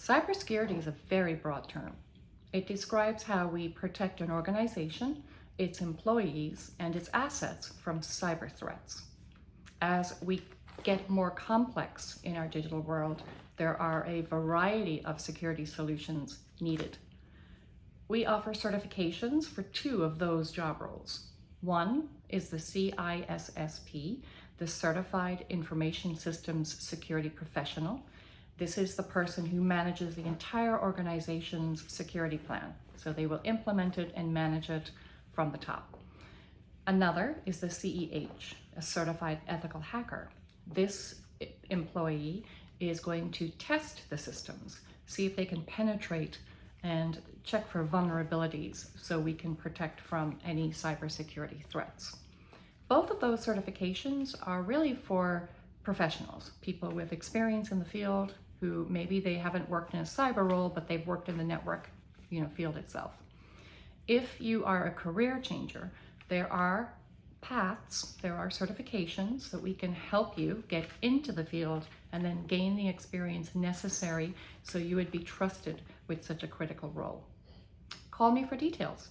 Cybersecurity is a very broad term. It describes how we protect an organization, its employees, and its assets from cyber threats. As we get more complex in our digital world, there are a variety of security solutions needed. We offer certifications for two of those job roles. One is the CISSP, the Certified Information Systems Security Professional. This is the person who manages the entire organization's security plan. So they will implement it and manage it from the top. Another is the CEH, a Certified Ethical Hacker. This employee is going to test the systems, see if they can penetrate and check for vulnerabilities so we can protect from any cybersecurity threats. Both of those certifications are really for professionals, people with experience in the field who maybe they haven't worked in a cyber role, but they've worked in the network field itself. If you are a career changer, there are paths, there are certifications that we can help you get into the field and then gain the experience necessary so you would be trusted with such a critical role. Call me for details.